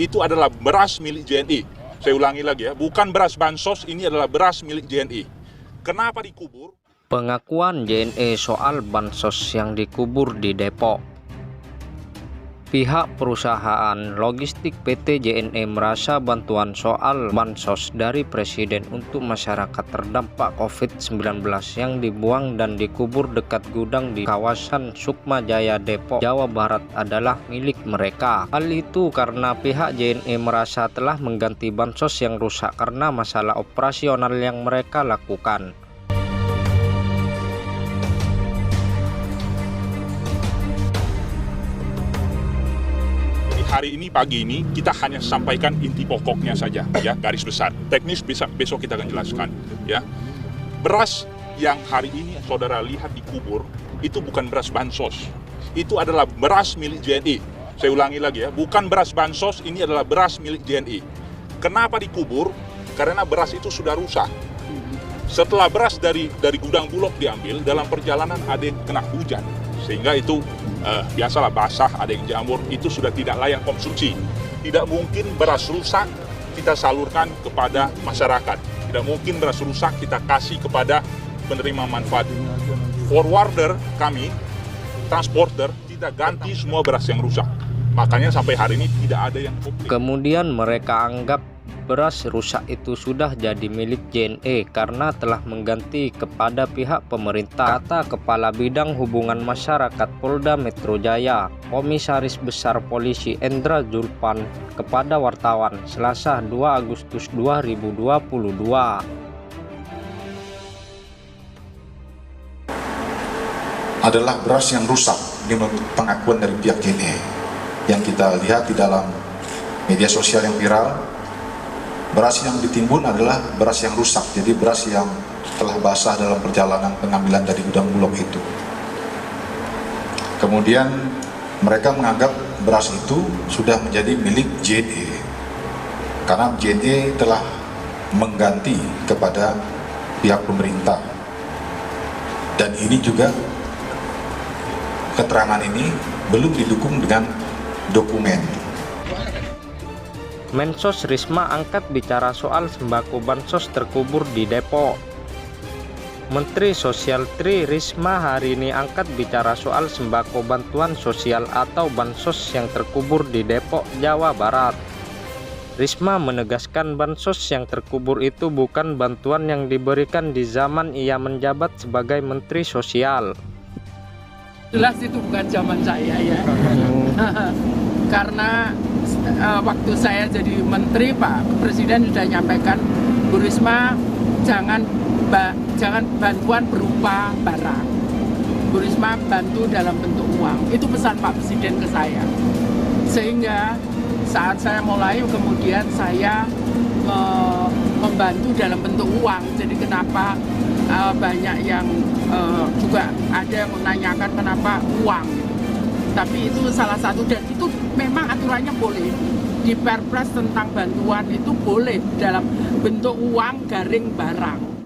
itu adalah beras milik JNI. Saya ulangi lagi ya, bukan beras bansos, ini adalah beras milik JNI. Kenapa dikubur? Pengakuan JNE soal bansos yang dikubur di Depok. Pihak perusahaan logistik PT JNE merasa bantuan soal bansos dari Presiden untuk masyarakat terdampak COVID-19 yang dibuang dan dikubur dekat gudang di kawasan Sukma Jaya Depok, Jawa Barat adalah milik mereka. Hal itu karena pihak JNE merasa telah mengganti bansos yang rusak karena masalah operasional yang mereka lakukan. Hari ini, pagi ini, kita hanya sampaikan inti pokoknya saja, ya, garis besar. Teknis besok kita akan jelaskan, ya. Beras yang hari ini saudara lihat dikubur, itu bukan beras bansos. Itu adalah beras milik JNI. Saya ulangi lagi ya, bukan beras bansos, ini adalah beras milik JNI. Kenapa dikubur? Karena beras itu sudah rusak. Setelah beras dari gudang Bulog diambil, dalam perjalanan ada yang kena hujan. Sehingga itu biasalah basah, ada yang jamur, itu sudah tidak layak konsumsi. Tidak mungkin beras rusak kita salurkan kepada masyarakat. Tidak mungkin beras rusak kita kasih kepada penerima manfaat. Forwarder kami, transporter, tidak ganti semua beras yang rusak. Makanya sampai hari ini tidak ada yang komplain. Kemudian mereka anggap beras rusak itu sudah jadi milik JNE karena telah mengganti kepada pihak pemerintah, kata Kepala Bidang Hubungan Masyarakat Polda Metro Jaya, Komisaris Besar Polisi Endra Zulpan kepada wartawan Selasa 2 Agustus 2022. Adalah beras yang rusak, ini menurut pengakuan dari pihak JNE yang kita lihat di dalam media sosial yang viral. Beras yang ditimbun adalah beras yang rusak, jadi beras yang telah basah dalam perjalanan pengambilan dari gudang Bulog itu. Kemudian mereka menganggap beras itu sudah menjadi milik JNE karena JNE telah mengganti kepada pihak pemerintah. Dan ini juga keterangan ini belum didukung dengan dokumen. Mensos Risma angkat bicara soal sembako bansos terkubur di Depok. Menteri Sosial Tri Risma hari ini angkat bicara soal sembako bantuan sosial atau bansos yang terkubur di Depok, Jawa Barat. Risma menegaskan bansos yang terkubur itu bukan bantuan yang diberikan di zaman ia menjabat sebagai Menteri Sosial. Jelas itu bukan zaman saya ya. Karena waktu saya jadi menteri, Pak Presiden sudah nyampaikan, Bu Risma jangan bantuan berupa barang, Bu Risma bantu dalam bentuk uang. Itu pesan Pak Presiden ke saya. Sehingga saat saya mulai, kemudian saya membantu dalam bentuk uang. Jadi kenapa banyak yang juga ada yang menanyakan kenapa uang gitu. Tapi itu salah satu, dan itu memang aturannya boleh. Di Perpres tentang bantuan itu boleh dalam bentuk uang garing barang.